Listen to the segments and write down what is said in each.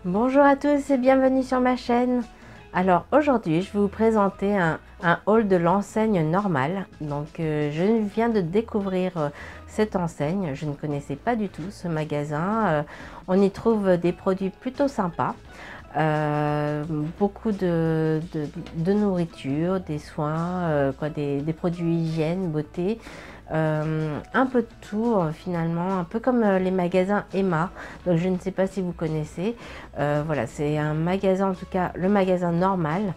Bonjour à tous et bienvenue sur ma chaîne. Alors aujourd'hui je vais vous présenter un haul de l'enseigne Normal. Donc je viens de découvrir cette enseigne, je ne connaissais pas du tout ce magasin. On y trouve des produits plutôt sympas, beaucoup de nourriture, des soins, des produits hygiène, beauté. Un peu de tout finalement, un peu comme les magasins Emma. Donc je ne sais pas si vous connaissez. Voilà, c'est un magasin, en tout cas le magasin Normal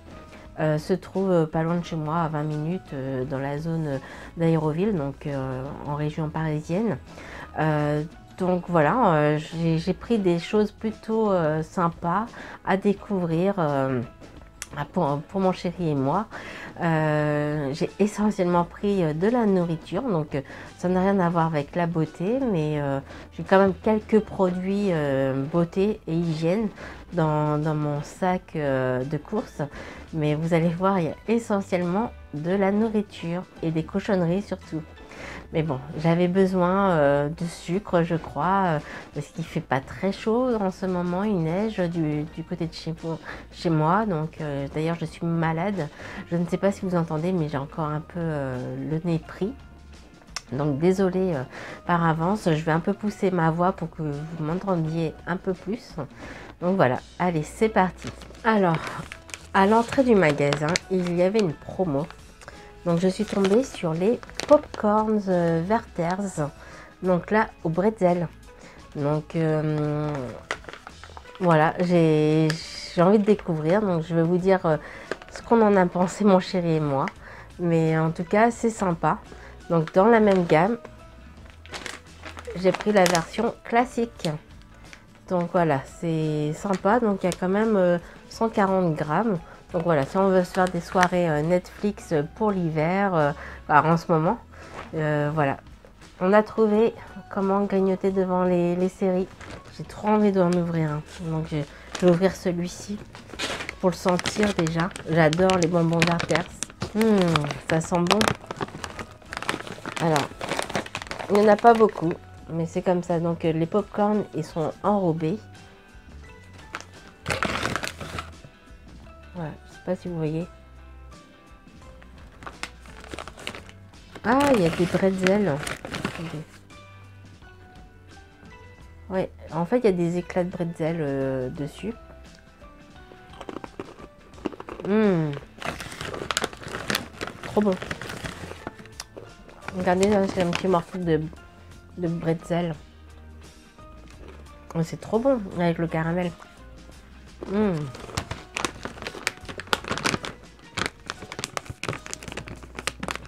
se trouve pas loin de chez moi, à 20 minutes dans la zone d'Aéroville, donc en région parisienne. Donc voilà, j'ai pris des choses plutôt sympas à découvrir pour mon chéri et moi. J'ai essentiellement pris de la nourriture, donc ça n'a rien à voir avec la beauté, mais j'ai quand même quelques produits beauté et hygiène dans mon sac de courses. Mais vous allez voir, il y a essentiellement de la nourriture et des cochonneries surtout. Mais bon, j'avais besoin de sucre, je crois, parce qu'il fait pas très chaud en ce moment, il neige du côté de chez moi. Donc, d'ailleurs, je suis malade. Je ne sais pas si vous entendez, mais j'ai encore un peu le nez pris. Donc, désolée par avance. Je vais un peu pousser ma voix pour que vous m'entendiez un peu plus. Donc, voilà. Allez, c'est parti. Alors, à l'entrée du magasin, il y avait une promo. Donc je suis tombée sur les popcorns Werther's, donc là au bretzel. Donc voilà, j'ai envie de découvrir, donc je vais vous dire ce qu'on en a pensé mon chéri et moi. Mais en tout cas c'est sympa. Donc dans la même gamme, j'ai pris la version classique. Donc voilà, c'est sympa, donc il y a quand même 140 grammes. Donc voilà, si on veut se faire des soirées Netflix pour l'hiver, en ce moment, voilà. On a trouvé comment grignoter devant les séries. J'ai trop envie d'en ouvrir un. Donc je vais ouvrir celui-ci pour le sentir déjà. J'adore les bonbons Werther's. Ça sent bon. Alors, il n'y en a pas beaucoup, mais c'est comme ça. Donc les popcorns, ils sont enrobés. Voilà, je sais pas si vous voyez. Ah, il y a des bretzels. Attendez. Ouais, en fait, il y a des éclats de bretzel dessus. Trop bon. Regardez, c'est un petit morceau de bretzel. C'est trop bon avec le caramel.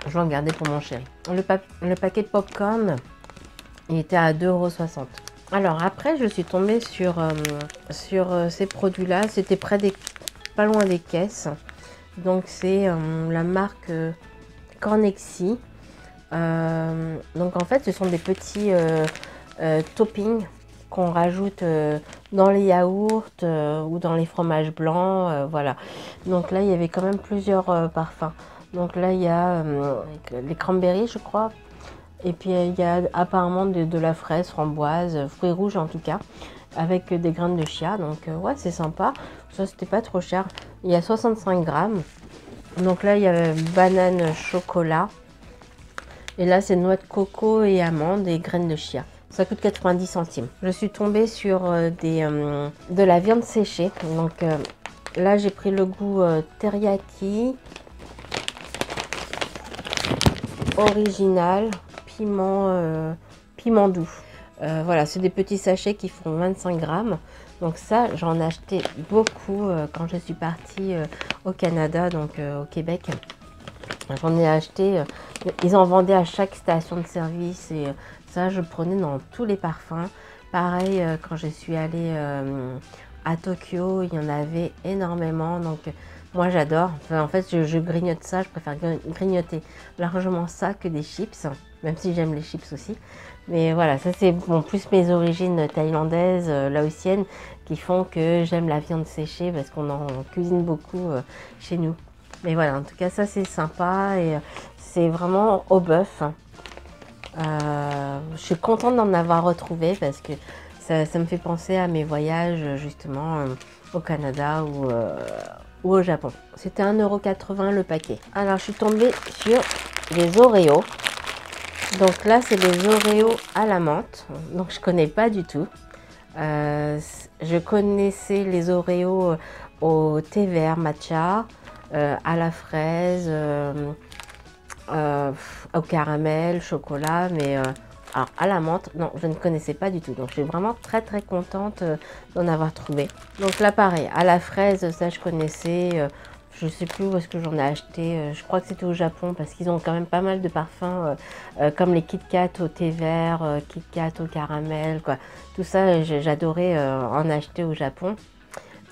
Je vais en garder pour mon chéri. Le paquet de popcorn, il était à 2,60 €. Alors après, je suis tombée sur ces produits-là. C'était pas loin des caisses. Donc c'est la marque Cornexi. Donc en fait, ce sont des petits toppings qu'on rajoute dans les yaourts ou dans les fromages blancs. Voilà. Donc là, il y avait quand même plusieurs parfums. Donc là, il y a les cranberries, je crois. Et puis, il y a apparemment de la fraise, framboise, fruits rouges en tout cas, avec des graines de chia. Donc, ouais, c'est sympa. Ça, c'était pas trop cher. Il y a 65 grammes. Donc là, il y a banane chocolat. Et là, c'est noix de coco et amandes et graines de chia. Ça coûte 90 centimes. Je suis tombée sur de la viande séchée. Donc là, j'ai pris le goût teriyaki, original, piment doux. Voilà, c'est des petits sachets qui font 25 grammes. Donc ça, j'en ai acheté beaucoup quand je suis partie au Canada, donc au Québec. J'en ai acheté, ils en vendaient à chaque station de service et ça, je prenais dans tous les parfums. Pareil, quand je suis allée à Tokyo, il y en avait énormément. Donc moi, j'adore. Enfin, en fait, je grignote ça. Je préfère grignoter largement ça que des chips, même si j'aime les chips aussi. Mais voilà, ça c'est bon, plus mes origines thaïlandaises, laotiennes, qui font que j'aime la viande séchée parce qu'on en cuisine beaucoup chez nous. Mais voilà, en tout cas, ça c'est sympa et c'est vraiment au bœuf. Je suis contente d'en avoir retrouvé parce que Ça me fait penser à mes voyages justement au Canada ou au Japon. C'était 1,80 € le paquet. Alors je suis tombée sur les Oreos. Donc là c'est les Oreos à la menthe. Donc je connais pas du tout. Je connaissais les Oreos au thé vert matcha, à la fraise, au caramel, chocolat, mais alors à la menthe, non, je ne connaissais pas du tout. Donc je suis vraiment très contente d'en avoir trouvé. Donc là pareil, à la fraise, ça je connaissais. Je sais plus où est-ce que j'en ai acheté. Je crois que c'était au Japon parce qu'ils ont quand même pas mal de parfums comme les Kit Kat au thé vert, Kit Kat au caramel, quoi. Tout ça, j'adorais en acheter au Japon.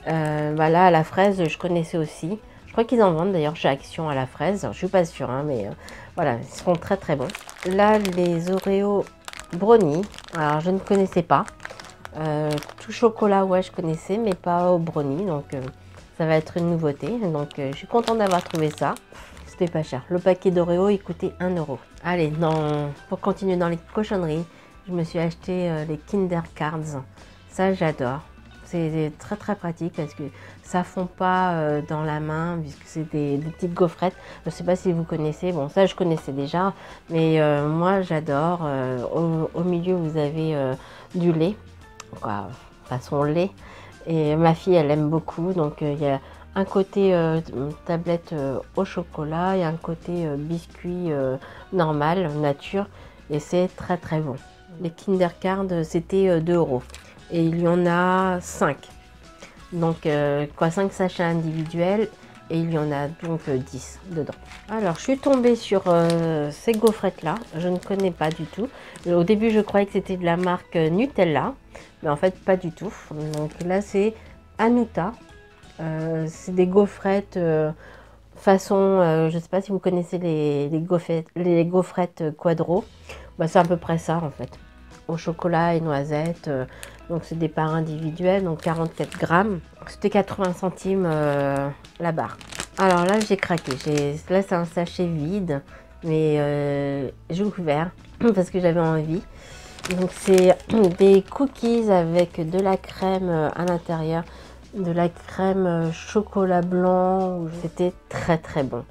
Voilà, à la fraise, je connaissais aussi. Je crois qu'ils en vendent d'ailleurs chez Action à la fraise. Je suis pas sûre, hein, mais voilà, ils seront très bons. Là, les Oreos brownie. Alors, je ne connaissais pas. Tout chocolat, ouais, je connaissais, mais pas au brownie. Donc, ça va être une nouveauté. Donc, je suis contente d'avoir trouvé ça. C'était pas cher. Le paquet d'Oreo, il coûtait 1 €. Allez, pour continuer dans les cochonneries, je me suis acheté les Kinder Cards. Ça, j'adore. C'est très pratique parce que ça fond pas dans la main puisque c'est des petites gaufrettes. Je ne sais pas si vous connaissez. Bon, ça, je connaissais déjà. Mais moi, j'adore. Au milieu, vous avez du lait. Quoi, façon lait. Et ma fille, elle aime beaucoup. Donc, il y a un côté tablette au chocolat et un côté biscuit normal, nature. Et c'est très bon. Les Kinder Cards, c'était 2 €. Et il y en a 5. Donc, 5 sachets individuels. Et il y en a donc 10 dedans. Alors, je suis tombée sur ces gaufrettes-là. Je ne connais pas du tout. Au début, je croyais que c'était de la marque Nutella. Mais en fait, pas du tout. Donc là, c'est Hanuta. C'est des gaufrettes façon... je ne sais pas si vous connaissez les gaufrettes Quadro. Bah, c'est à peu près ça, en fait. Au chocolat et noisettes. Donc, c'est des parts individuelles. Donc, 44 grammes. C'était 80 centimes la barre. Alors là, j'ai craqué. Là, c'est un sachet vide. Mais j'ai ouvert parce que j'avais envie. Donc c'est des cookies avec de la crème à l'intérieur, de la crème chocolat blanc. C'était très bon.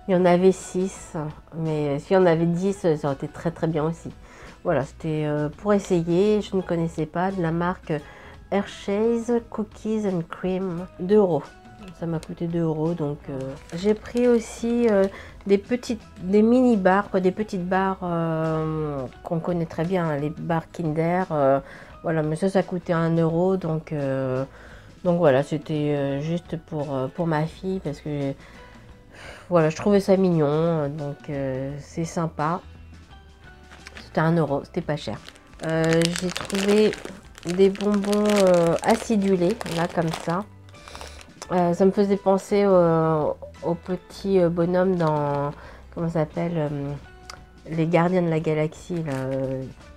Il y en avait 6, mais s'il y en avait 10, ça aurait été très bien aussi. Voilà, c'était pour essayer. Je ne connaissais pas, de la marque Hershey's Cookies and Cream, 2 €. Ça m'a coûté 2 €. Donc j'ai pris aussi des mini barres, quoi, des petites barres qu'on connaît très bien, hein, les barres Kinder. Voilà, mais ça coûtait 1 €. Donc voilà, c'était juste pour ma fille parce que voilà, je trouvais ça mignon. Donc c'est sympa. C'était 1 €, c'était pas cher. J'ai trouvé des bonbons acidulés, là, comme ça. Ça me faisait penser au petit bonhomme dans, comment ça s'appelle, les Gardiens de la Galaxie, là,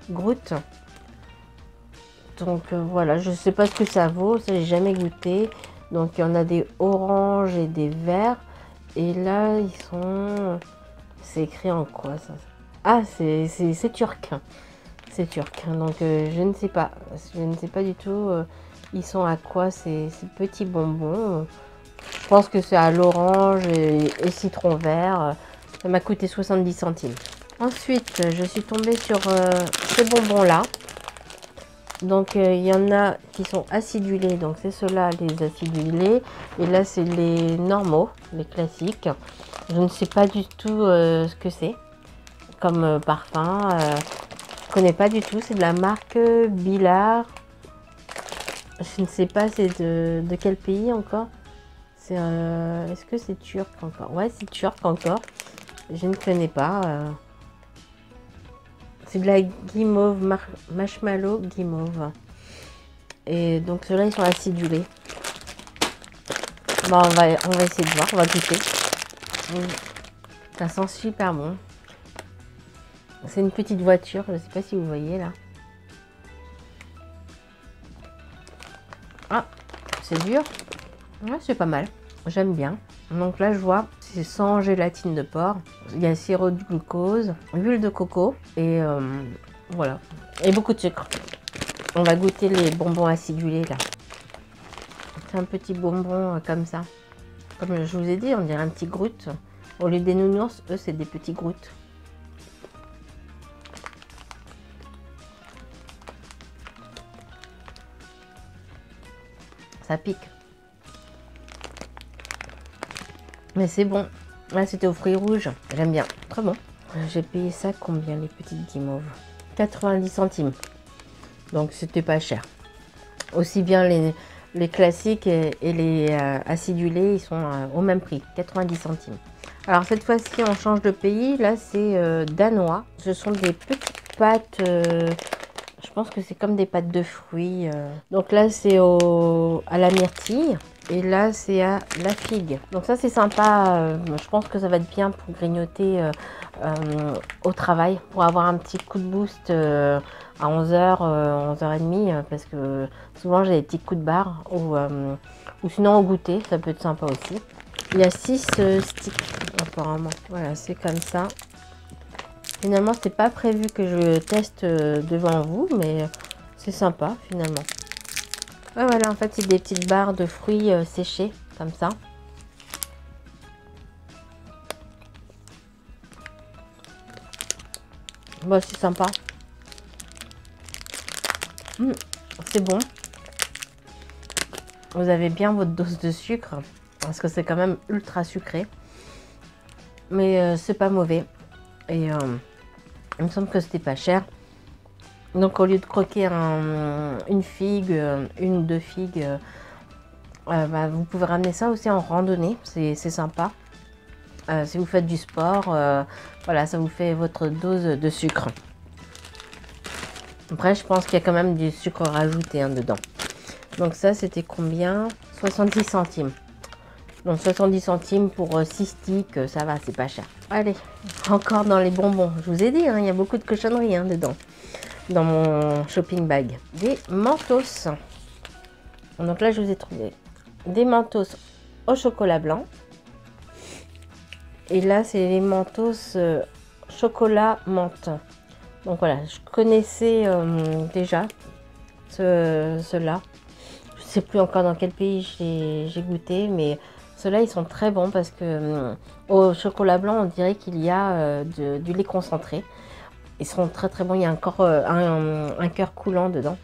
Groot. Donc voilà, je sais pas ce que ça vaut, ça j'ai jamais goûté. Donc il y en a des oranges et des verts. Et là, ils sont... C'est écrit en quoi ça? Ah, c'est turc. C'est turc. Donc je ne sais pas. Je ne sais pas du tout. Ils sont à quoi ces petits bonbons? Je pense que c'est à l'orange et citron vert. Ça m'a coûté 70 centimes. Ensuite, je suis tombée sur ces bonbons-là. Donc, il y en a qui sont acidulés. Donc, c'est ceux-là, les acidulés. Et là, c'est les normaux, les classiques. Je ne sais pas du tout ce que c'est comme parfum. Je ne connais pas du tout. C'est de la marque Billard. Je ne sais pas c'est de quel pays encore. Est-ce que c'est turc encore? Ouais, c'est turc encore. Je ne connais pas. C'est de la guimauve, marshmallow guimauve. Et donc ceux-là, ils sont acidulés. Bon, on va essayer de voir, on va goûter. Ça sent super bon. C'est une petite voiture, je ne sais pas si vous voyez là. Ah, c'est dur. Ouais, c'est pas mal. J'aime bien. Donc là, je vois, c'est sans gélatine de porc. Il y a sirop de glucose, huile de coco et voilà. Et beaucoup de sucre. On va goûter les bonbons acidulés là. C'est un petit bonbon comme ça. Comme je vous ai dit, on dirait un petit Groot. Au lieu des nounours, eux, c'est des petits Groot. Ça pique. Mais c'est bon. Là, c'était aux fruits rouges. J'aime bien. Très bon. J'ai payé ça combien, les petites guimauves? 90 centimes. Donc, c'était pas cher. Aussi bien les classiques et les acidulés, ils sont au même prix. 90 centimes. Alors, cette fois-ci, on change de pays. Là, c'est danois. Ce sont des petites pâtes... je pense que c'est comme des pâtes de fruits. Donc là, c'est à la myrtille. Et là, c'est à la figue. Donc ça, c'est sympa. Je pense que ça va être bien pour grignoter au travail. Pour avoir un petit coup de boost à 11h, 11h30. Parce que souvent, j'ai des petits coups de barre. Ou sinon, au goûter, ça peut être sympa aussi. Il y a 6 sticks, apparemment. Voilà, c'est comme ça. Finalement, c'était pas prévu que je teste devant vous, mais c'est sympa finalement. Ouais, voilà, en fait, c'est des petites barres de fruits séchés, comme ça. Bon, c'est sympa. C'est bon. Vous avez bien votre dose de sucre, parce que c'est quand même ultra sucré. Mais c'est pas mauvais. Et il me semble que c'était pas cher. Donc au lieu de croquer une figue, une ou deux figues, bah, vous pouvez ramener ça aussi en randonnée, c'est sympa. Si vous faites du sport, voilà, ça vous fait votre dose de sucre. Après, je pense qu'il y a quand même du sucre rajouté dedans. Donc ça, c'était combien? 70 centimes. Donc 70 centimes pour 6 sticks, ça va, c'est pas cher. Allez, encore dans les bonbons. Je vous ai dit, il y a beaucoup de cochonneries dedans. Dans mon shopping bag. Des Mentos. Donc là, je vous ai trouvé des Mentos au chocolat blanc. Et là, c'est les Mentos chocolat menthe. Donc voilà, je connaissais déjà ceux-là. Je ne sais plus encore dans quel pays j'ai goûté, mais ceux-là, ils sont très bons parce que au chocolat blanc, on dirait qu'il y a du lait concentré. Ils sont très très bons, il y a encore un cœur coulant dedans.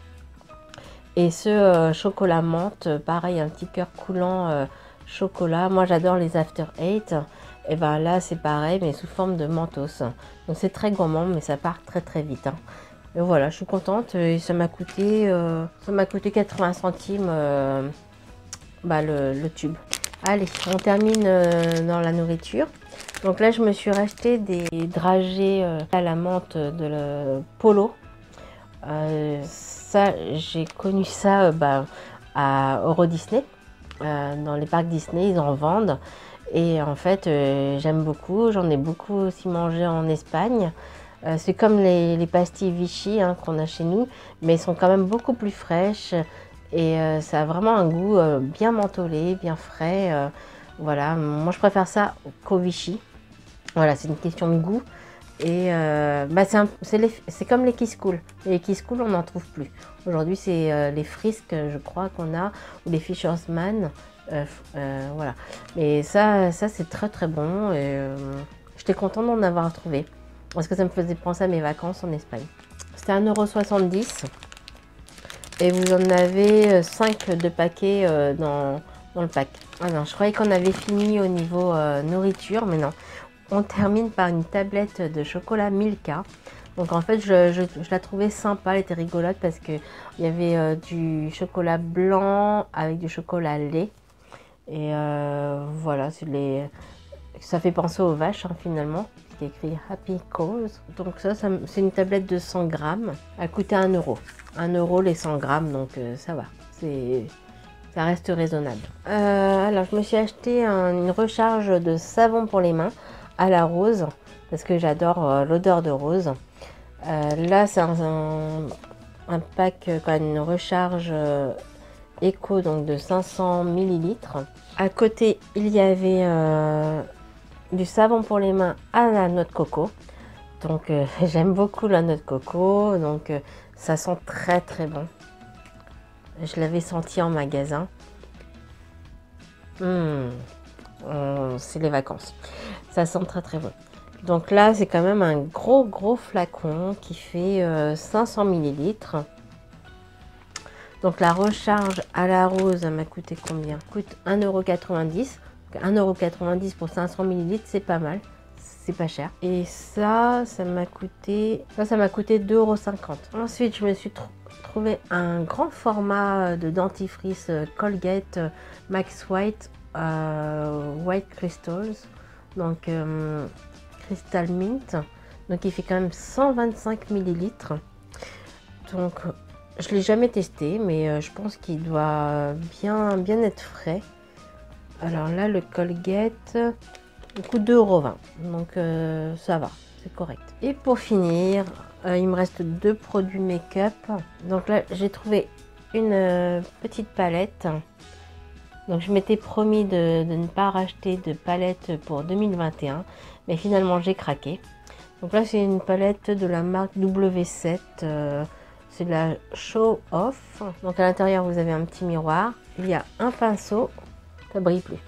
Et ce chocolat menthe, pareil, un petit cœur coulant chocolat. Moi j'adore les After Eight. Et ben là c'est pareil, mais sous forme de Mentos. Donc c'est très gourmand, mais ça part très très vite. Et voilà, je suis contente. Et ça m'a coûté 80 centimes le tube. Allez, on termine dans la nourriture. Donc là, je me suis racheté des dragées à la menthe de Polo. Ça, j'ai connu ça à Euro Disney. Dans les parcs Disney, ils en vendent. Et en fait, j'aime beaucoup. J'en ai beaucoup aussi mangé en Espagne. C'est comme les pastilles Vichy qu'on a chez nous, mais elles sont quand même beaucoup plus fraîches. Et ça a vraiment un goût bien mentholé, bien frais. Voilà, moi je préfère ça qu'au Vichy. Voilà, c'est une question de goût. Et c'est comme les Kiss Cool. Les Kiss Cool, on n'en trouve plus. Aujourd'hui, c'est les Frisk, je crois, qu'on a, ou les Fisherman. Voilà. Mais ça c'est très très bon. J'étais contente d'en avoir trouvé. Parce que ça me faisait penser à mes vacances en Espagne. C'était 1,70 €. Et vous en avez 5 de paquets dans le pack. Ah non, je croyais qu'on avait fini au niveau nourriture, mais non. On termine par une tablette de chocolat Milka. Donc en fait, je la trouvais sympa, elle était rigolote parce qu'il y avait du chocolat blanc avec du chocolat lait. Et voilà, ça fait penser aux vaches finalement. C'est écrit Happy Cows. Donc ça c'est une tablette de 100 grammes. Elle coûtait 1 €. 1 € les 100 grammes, donc ça va. Ça reste raisonnable. Alors je me suis acheté une recharge de savon pour les mains à la rose. Parce que j'adore l'odeur de rose. Là c'est un pack, une recharge éco donc de 500 ml. À côté il y avait du savon pour les mains à la noix de coco. Donc j'aime beaucoup la noix de coco. Donc Ça sent très très bon. Je l'avais senti en magasin. C'est les vacances. Ça sent très très bon. Donc là, c'est quand même un gros flacon qui fait 500 ml. Donc la recharge à la rose, m'a coûté combien? Coûte 1,90 €. 1,90 € pour 500 ml, c'est pas mal. C'est pas cher. Et ça m'a coûté 2,50 €. Ensuite, je me suis trouvé un grand format de dentifrice Colgate Max White White Crystals. Donc Crystal Mint. Donc il fait quand même 125 ml. Donc je l'ai jamais testé, mais je pense qu'il doit bien être frais. Alors là, le Colgate coûte 2,20 €. Donc ça va, c'est correct. Et pour finir, il me reste 2 produits make-up. Donc là, j'ai trouvé une petite palette. Donc je m'étais promis de ne pas racheter de palette pour 2021, mais finalement j'ai craqué. Donc là, c'est une palette de la marque W7. C'est de la Show Off. Donc à l'intérieur, vous avez un petit miroir. Il y a un pinceau. Ça brille plus.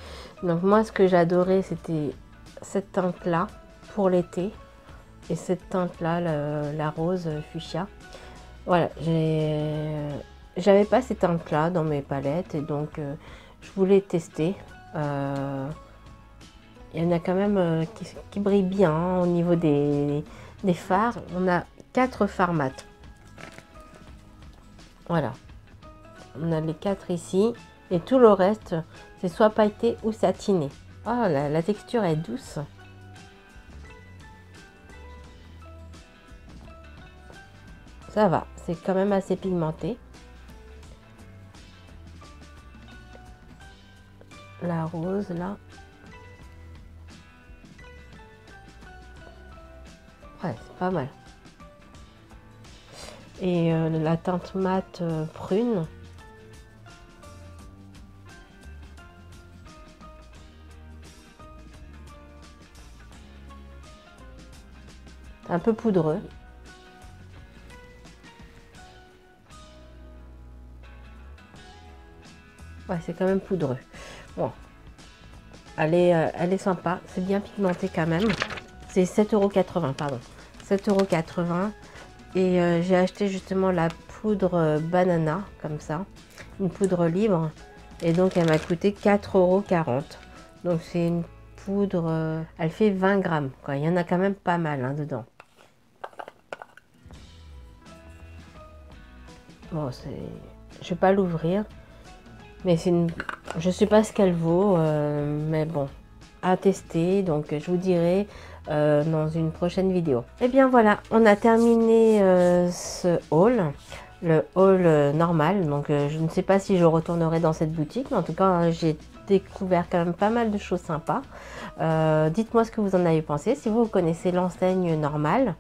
Donc moi, ce que j'adorais, c'était cette teinte-là pour l'été. Et cette teinte-là, la rose fuchsia. Voilà, j'avais pas ces teintes-là dans mes palettes. Et donc, je voulais tester. Il y en a quand même qui brillent bien hein, au niveau des fards. On a 4 fards mat. Voilà, on a les 4 ici et tout le reste c'est soit pailleté ou satiné. Oh, la texture est douce. Ça va, c'est quand même assez pigmenté. La rose là. Ouais, c'est pas mal. Et la teinte mate prune. Un peu poudreux. Ouais, c'est quand même poudreux. Bon, elle est sympa. C'est bien pigmenté quand même. C'est 7,80 €, pardon. 7,80 €. Et j'ai acheté justement la poudre banana, comme ça. Une poudre libre. Et donc, elle m'a coûté 4,40 €. Donc, c'est une poudre... elle fait 20 grammes, quoi. Il y en a quand même pas mal hein, dedans. Bon, je vais pas l'ouvrir. Mais c'est une... je sais pas ce qu'elle vaut. Mais bon, à tester. Donc, je vous dirai... dans une prochaine vidéo. Et bien voilà, on a terminé ce haul, le haul normal. Donc je ne sais pas si je retournerai dans cette boutique, mais en tout cas j'ai découvert quand même pas mal de choses sympas. Dites-moi ce que vous en avez pensé, si vous connaissez l'enseigne normale.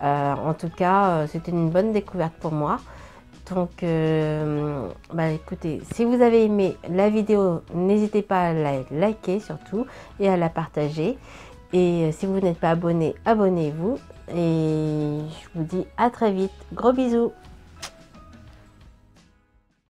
En tout cas, c'était une bonne découverte pour moi. Donc, écoutez, si vous avez aimé la vidéo, n'hésitez pas à la liker surtout et à la partager. Et si vous n'êtes pas abonné, abonnez-vous. Et je vous dis à très vite. Gros bisous.